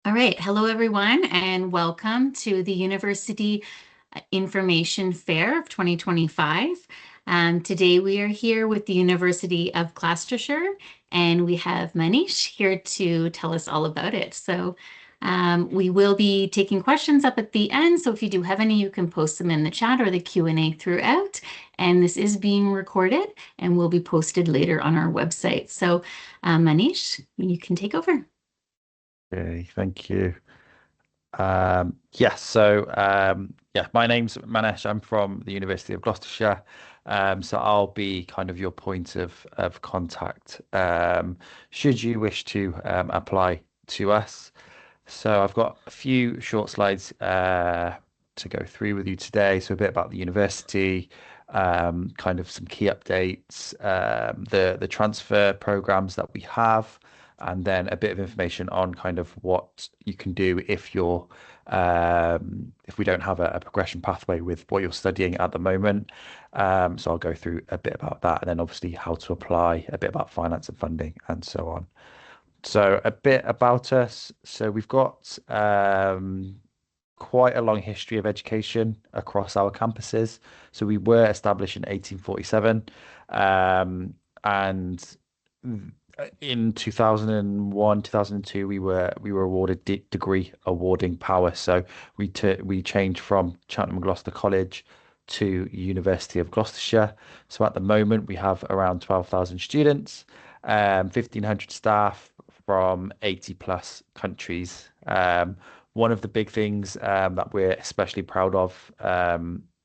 All right. Hello, everyone, and welcome to the University Information Fair of 2025. Today, we are here with the University of Gloucestershire, and we have Manish here to tell us all about it. We will be taking questions up at the end. So if you do have any, you can post them in the chat or the Q&A throughout. And this is being recorded and will be posted later on our website. Manish, you can take over. Okay, thank you. My name's Manesh. I'm from the University of Gloucestershire. So I'll be kind of your point of contact should you wish to apply to us. So I've got a few short slides to go through with you today. So a bit about the university, kind of some key updates, the transfer programs that we have, and then a bit of information on kind of what you can do if we don't have a progression pathway with what you're studying at the moment. So I'll go through a bit about that, and then obviously how to apply, a bit about finance and funding, and so on. So a bit about us. So we've got quite a long history of education across our campuses. So we were established in 1847, and in 2001, 2002, we were awarded degree awarding power. So we changed from Cheltenham and Gloucester College to University of Gloucestershire. So at the moment, we have around 12,000 students, 1,500 staff from 80 plus countries. One of the big things that we're especially proud of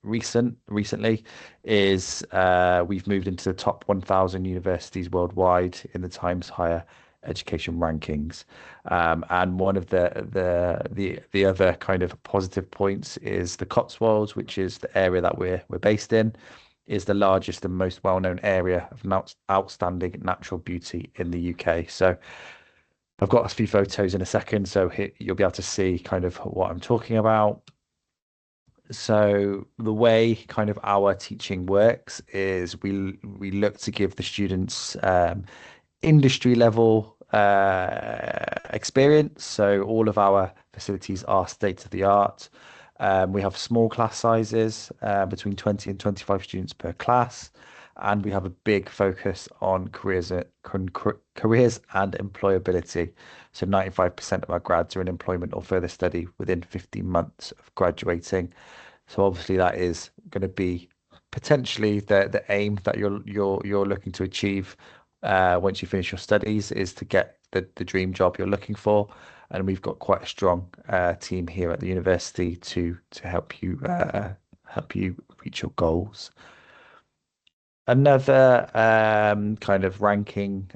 recently is we've moved into the top 1,000 universities worldwide in the Times Higher Education rankings. And one of the other kind of positive points is the Cotswolds, which is the area that we're based in, is the largest and most well-known area of outstanding natural beauty in the UK. So I've got a few photos in a second, so here you'll be able to see kind of what I'm talking about. So the way kind of our teaching works is we look to give the students industry level experience. So all of our facilities are state of the art. We have small class sizes between 20 and 25 students per class, and we have a big focus on careers and employability. So 95% of our grads are in employment or further study within 15 months of graduating. So obviously that is going to be potentially the aim that you're looking to achieve once you finish your studies, is to get the dream job you're looking for. And we've got quite a strong team here at the university to help you reach your goals. Another kind of ranking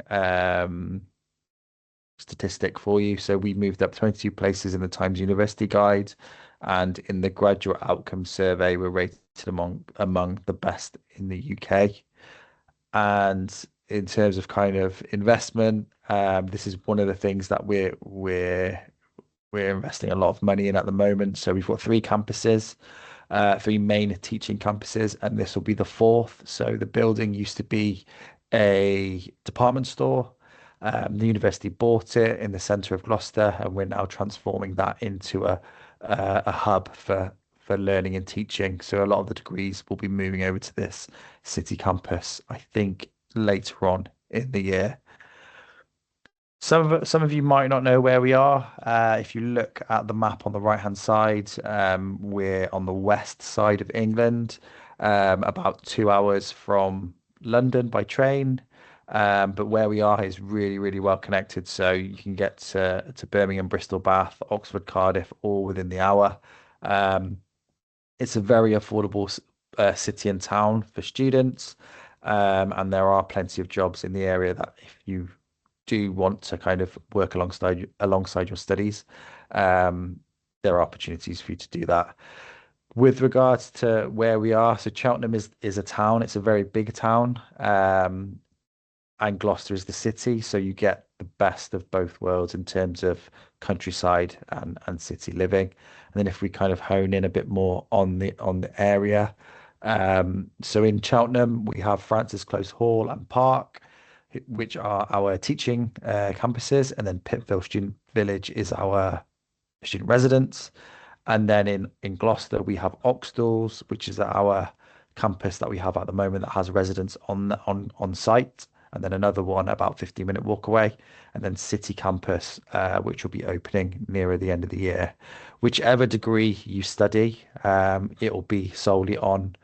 statistic for you. So we moved up 22 places in the Times University Guide, and in the Graduate Outcome Survey, we're rated among the best in the UK. And in terms of kind of investment, this is one of the things that we're investing a lot of money in at the moment. So we've got three campuses, three main teaching campuses, and this will be the fourth. So the building used to be a department store. The university bought it in the centre of Gloucester, and we're now transforming that into a hub for learning and teaching. So a lot of the degrees will be moving over to this city campus, I think, later on in the year. Some of you might not know where we are. If you look at the map on the right-hand side, we're on the west side of England, about 2 hours from London by train. But where we are is really, really well connected. So you can get to Birmingham, Bristol, Bath, Oxford, Cardiff, all within the hour. Um, it's a very affordable city and town for students. And there are plenty of jobs in the area that if you do want to kind of work alongside your studies, there are opportunities for you to do that. With regards to where we are, so Cheltenham is a town. It's a very big town, and Gloucester is the city. So you get the best of both worlds in terms of countryside and city living. And then if we kind of hone in a bit more on the area, so in Cheltenham we have Francis Close Hall and Park, which are our teaching campuses, and then Pittville Student Village is our student residence. And then in Gloucester, we have Oxtalls, which is our campus that we have at the moment that has residents on site. And then another one about 15-minute walk away. And then City Campus, which will be opening nearer the end of the year. Whichever degree you study, it will be solely on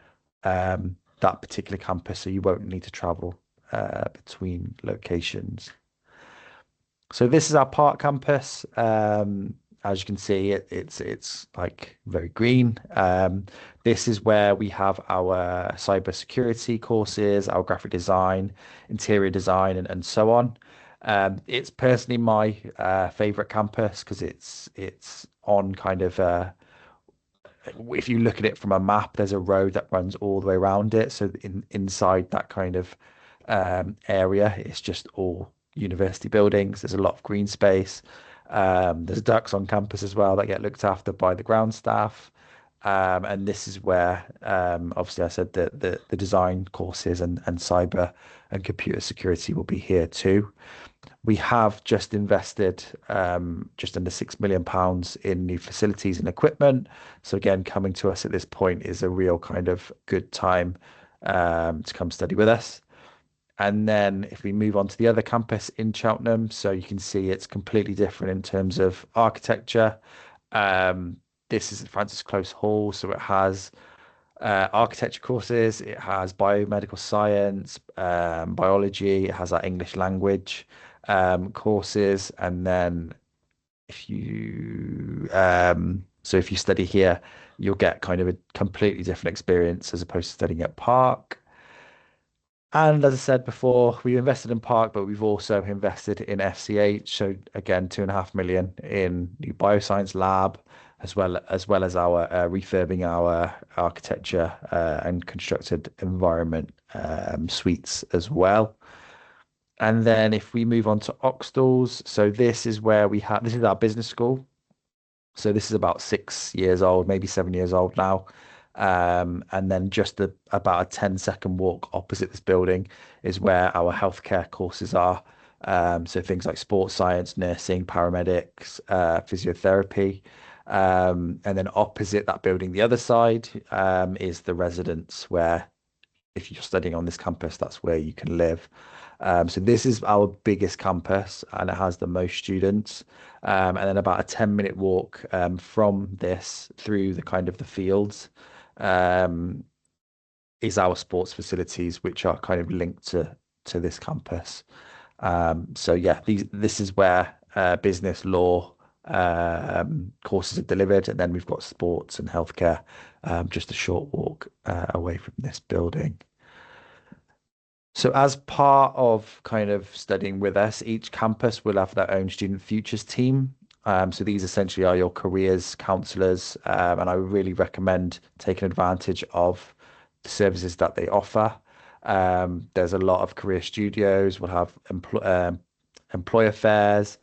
that particular campus, so you won't need to travel between locations. So this is our park campus. As you can see, it's like very green. This is where we have our cyber security courses, our graphic design, interior design, and so on. It's personally my favorite campus because it's on kind of if you look at it from a map, there's a road that runs all the way around it. So inside that kind of area, it's just all university buildings. There's a lot of green space. There's ducks on campus as well that get looked after by the ground staff. And this is where, obviously, I said that the design courses and cyber and computer security will be here too. We have just invested just under £6 million in new facilities and equipment. So again, coming to us at this point is a real kind of good time to come study with us. And then if we move on to the other campus in Cheltenham, so you can see it's completely different in terms of architecture. Um, this is Francis Close Hall, so it has architecture courses, it has biomedical science, biology, it has our English language courses, and then if you study here, you'll get kind of a completely different experience as opposed to studying at Park. And as I said before, we invested in Park, but we've also invested in FCH. So again, 2.5 million in new bioscience lab, as well as our refurbing our architecture and constructed environment suites as well. And then if we move on to Oxtalls, so this is our business school. So this is about 6 years old, maybe 7 years old now. And then just about a 10-second walk opposite this building is where our healthcare courses are. So things like sports science, nursing, paramedics, physiotherapy. And then opposite that building, the other side, is the residence where if you're studying on this campus, that's where you can live. So this is our biggest campus and it has the most students. And then about a 10-minute walk from this through the kind of the fields um, is our sports facilities, which are kind of linked to this campus. So yeah, this is where business law courses are delivered, and then we've got sports and healthcare just a short walk away from this building. So as part of kind of studying with us, each campus will have their own student futures team. So these essentially are your careers counselors, and I would really recommend taking advantage of the services that they offer. There's a lot of career studios. We'll have employer fairs.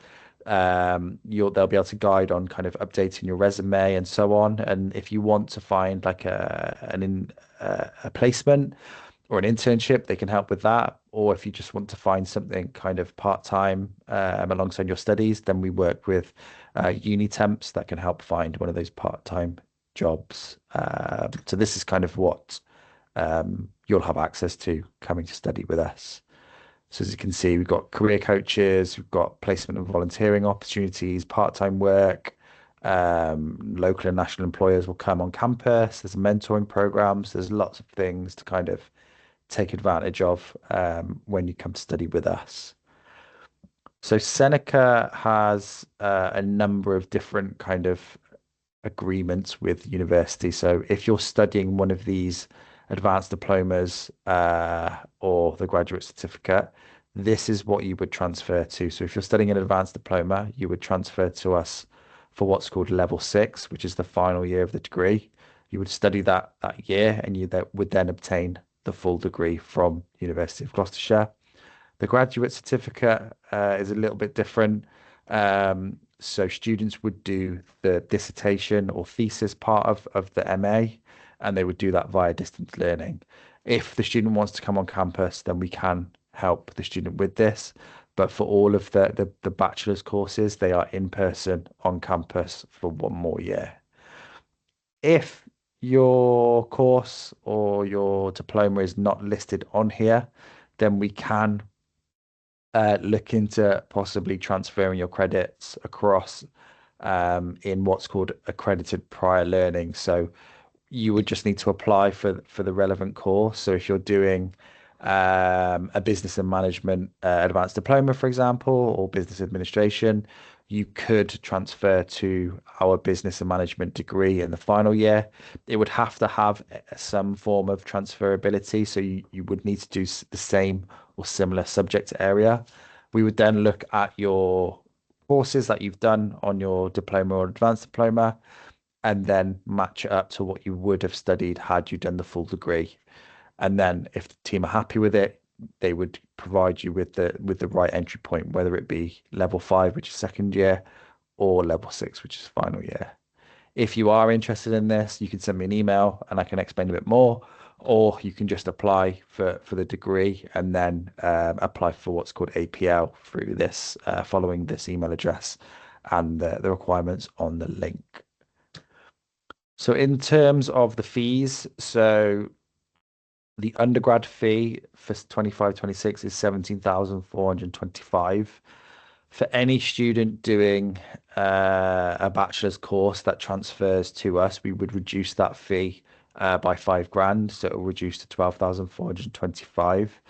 They'll be able to guide on kind of updating your resume and so on. And if you want to find like a placement or an internship, they can help with that. Or if you just want to find something kind of part-time alongside your studies, then we work with uni temps that can help find one of those part-time jobs. So this is kind of what you'll have access to coming to study with us. So as you can see, we've got career coaches, we've got placement and volunteering opportunities, part-time work, local and national employers will come on campus. There's mentoring programs. There's lots of things to kind of take advantage of when you come to study with us. So Seneca has a number of different kind of agreements with university. So if you're studying one of these advanced diplomas or the graduate certificate, this is what you would transfer to. So if you're studying an advanced diploma, you would transfer to us for what's called level 6, which is the final year of the degree. You would study that year and you would then obtain the full degree from University of Gloucestershire. The graduate certificate is a little bit different. So students would do the dissertation or thesis part of the MA, and they would do that via distance learning. If the student wants to come on campus, then we can help the student with this. But for all of the bachelor's courses, they are in person on campus for 1 more year. If your course or your diploma is not listed on here, then we can look into possibly transferring your credits across in what's called accredited prior learning. So you would just need to apply for the relevant course. So if you're doing a business and management advanced diploma, for example, or business administration, you could transfer to our business and management degree in the final year. It would have to have some form of transferability. So you would need to do the same or similar subject area. We would then look at your courses that you've done on your diploma or advanced diploma and then match it up to what you would have studied had you done the full degree. And then if the team are happy with it, they would provide you with the right entry point, whether it be level 5, which is second year, or level 6, which is final year. If you are interested in this, you can send me an email and I can explain a bit more, or you can just apply for the degree and then apply for what's called APL through this following this email address and the requirements on the link. So in terms of the fees, so the undergrad fee for 25-26 is 17,425. For any student doing a bachelor's course that transfers to us, we would reduce that fee by 5 grand, so it will reduce to 12,425.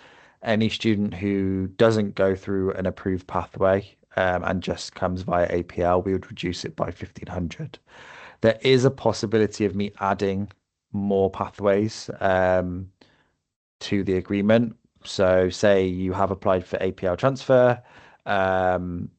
Any student who doesn't go through an approved pathway and just comes via APL, we would reduce it by 1,500. There is a possibility of me adding more pathways to the agreement. So say you have applied for APL transfer, in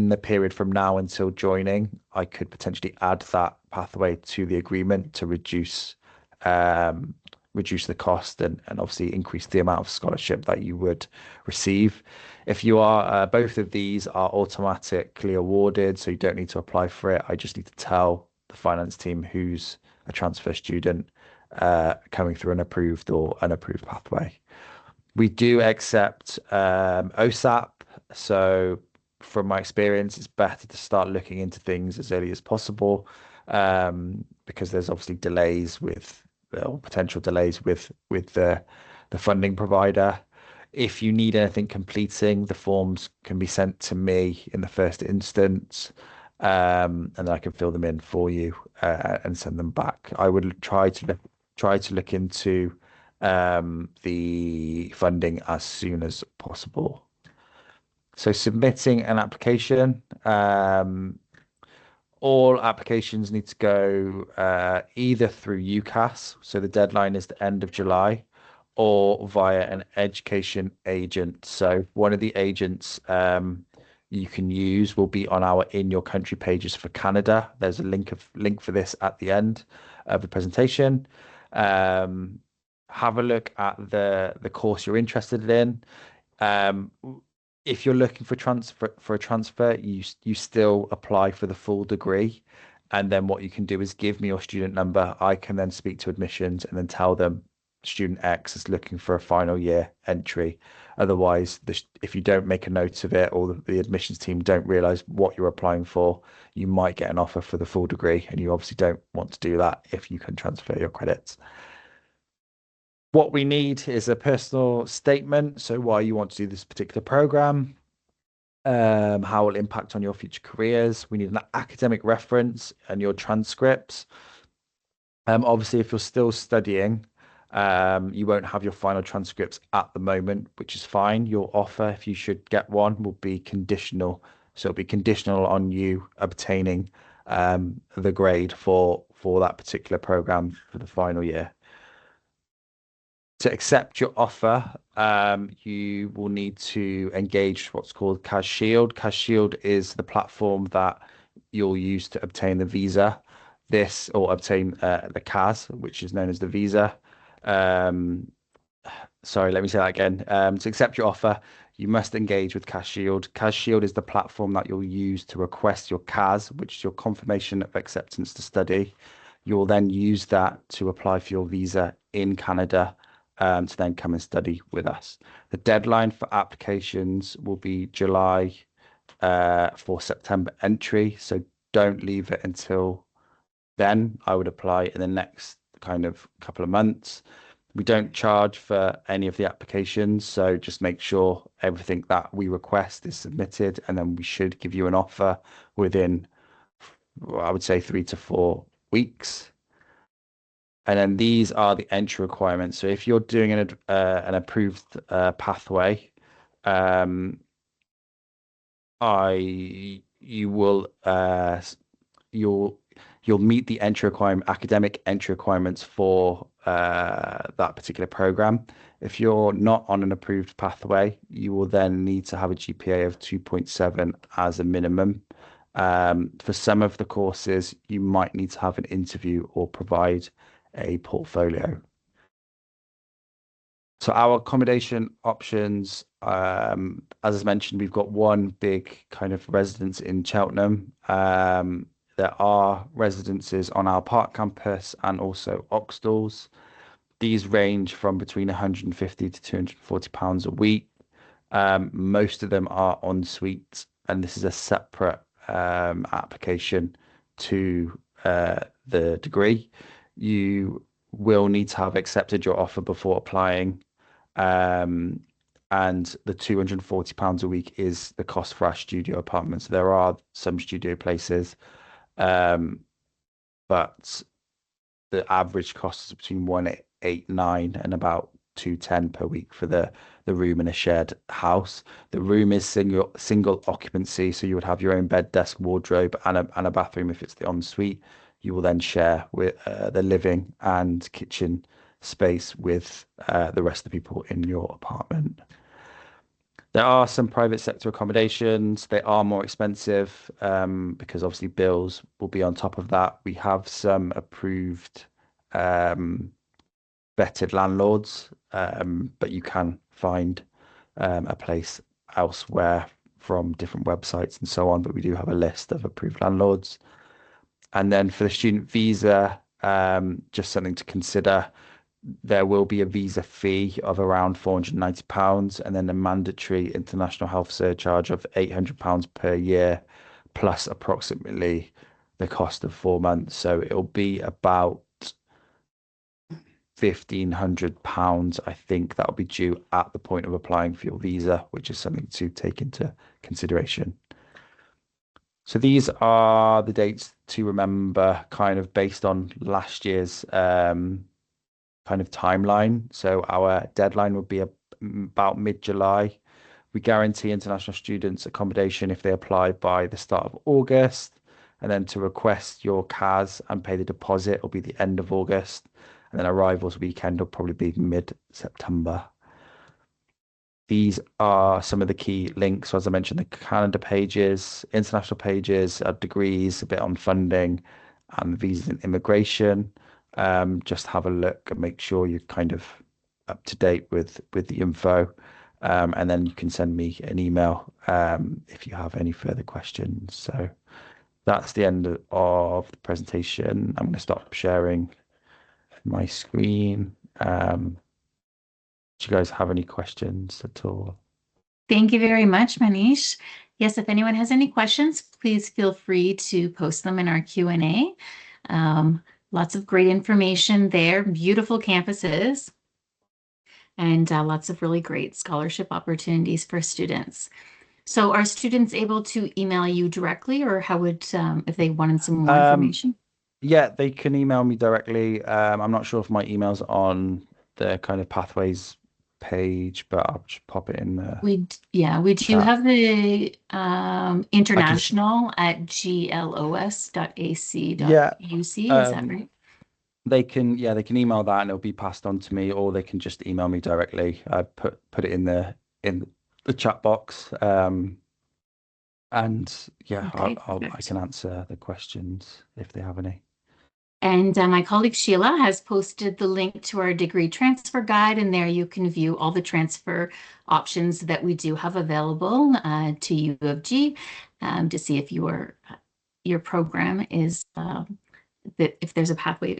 the period from now until joining, I could potentially add that pathway to the agreement to reduce the cost and obviously increase the amount of scholarship that you would receive. If you are, both of these are automatically awarded, so you don't need to apply for it. I just need to tell the finance team who's a transfer student coming through an approved or unapproved pathway. We do accept OSAP, so from my experience, it's better to start looking into things as early as possible because there's obviously delays with or potential delays with the funding provider. If you need anything completing, the forms can be sent to me in the first instance, and then I can fill them in for you and send them back. I would try to look into the funding as soon as possible. So submitting an application, all applications need to go either through UCAS, so the deadline is the end of July, or via an education agent. So one of the agents you can use will be on our In Your Country pages for Canada. There's a link for this at the end of the presentation. Have a look at the course you're interested in. If you're looking for a transfer, you still apply for the full degree, and then what you can do is give me your student number. I can then speak to admissions and then tell them student X is looking for a final year entry. Otherwise, if you don't make a note of it or the admissions team don't realize what you're applying for, you might get an offer for the full degree, and you obviously don't want to do that if you can transfer your credits. What we need is a personal statement, so why you want to do this particular program, how it will impact on your future careers. We need an academic reference and your transcripts. Obviously, if you're still studying, you won't have your final transcripts at the moment, which is fine. Your offer, if you should get one, will be conditional. So it'll be conditional on you obtaining the grade for that particular program for the final year. To accept your offer, you will need to engage what's called CAS Shield. CAS Shield is the platform that you'll use to obtain the visa. Or obtain the CAS, which is known as the visa. Sorry, let me say that again. To accept your offer, you must engage with CAS Shield. CAS Shield is the platform that you'll use to request your CAS, which is your confirmation of acceptance to study. You'll then use that to apply for your visa in Canada. to then come and study with us. The deadline for applications will be July for September entry, so don't leave it until then. I would apply in the next kind of couple of months. We don't charge for any of the applications, so just make sure everything that we request is submitted, and then we should give you an offer within, I would say, 3 to 4 weeks. And then these are the entry requirements. So if you're doing an approved pathway, um, I you will you'll you'll meet the academic entry requirements for that particular program. If you're not on an approved pathway, you will then need to have a GPA of 2.7 as a minimum. For some of the courses, you might need to have an interview or provide a portfolio. So our accommodation options, as I mentioned, we've got one big kind of residence in Cheltenham. There are residences on our Park campus and also Oxtalls. These range from between 150 to 240 pounds a week. Most of them are en suite, and this is a separate application to the degree. You will need to have accepted your offer before applying. And the £240 a week is the cost for our studio apartments. There are some studio places, but the average cost is between 189 and about 210 per week for the room in a shared house. The room is single occupancy, so you would have your own bed, desk, wardrobe, and a bathroom if it's the ensuite. You will then share with the living and kitchen space with the rest of the people in your apartment. There are some private sector accommodations. They are more expensive because obviously bills will be on top of that. We have some approved vetted landlords, but you can find a place elsewhere from different websites and so on. But we do have a list of approved landlords. And then for the student visa, just something to consider. There will be a visa fee of around £490 and then a mandatory international health surcharge of £800 per year, plus approximately the cost of 4 months. So it'll be about £1,500, I think, that'll be due at the point of applying for your visa, which is something to take into consideration. So these are the dates to remember, kind of based on last year's kind of timeline. So our deadline would be about mid-July. We guarantee international students accommodation if they apply by the start of August. And then to request your CAS and pay the deposit will be the end of August. And then arrivals weekend will probably be mid-September. These are some of the key links. So as I mentioned, the calendar pages, international pages, degrees, a bit on funding, and visas and immigration. Just have a look and make sure you're kind of up to date with the info. And then you can send me an email if you have any further questions. So that's the end of the presentation. I'm going to stop sharing my screen. Do you guys have any questions at all? Thank you very much, Manish. Yes, if anyone has any questions, please feel free to post them in our Q&A. Lots of great information there, beautiful campuses, and lots of really great scholarship opportunities for students. So are students able to email you directly, or how would, if they wanted some more information? Yeah, they can email me directly. I'm not sure if my email's on the kind of pathways page, but I'll just pop it in there. We do Chat. have the I can, international at glos.ac.uc. yeah, Is that right? they can, yeah, they can email that and it'll be passed on to me, or they can just email me directly. I put it in the chat box. And yeah, Okay, I can answer the questions if they have any. And my colleague Sheila has posted the link to our degree transfer guide, and there you can view all the transfer options that we do have available to U of G to see if your program is, if there's a pathway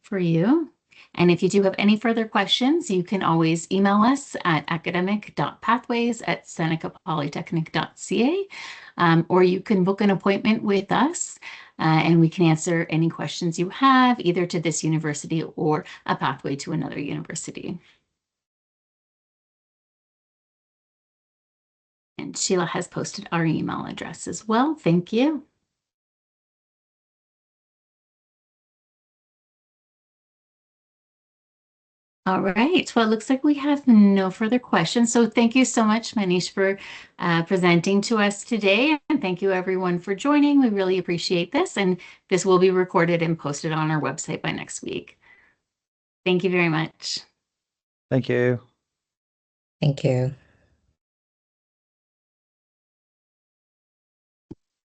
for you. And if you do have any further questions, you can always email us at academic.pathways@senecapolytechnic.ca, or you can book an appointment with us, and we can answer any questions you have, either to this university or a pathway to another university. And Sheila has posted our email address as well. Thank you. All right. Well, it looks like we have no further questions. So thank you so much, Manish, for presenting to us today. And thank you, everyone, for joining. We really appreciate this. And this will be recorded and posted on our website by next week. Thank you very much. Thank you. Thank you.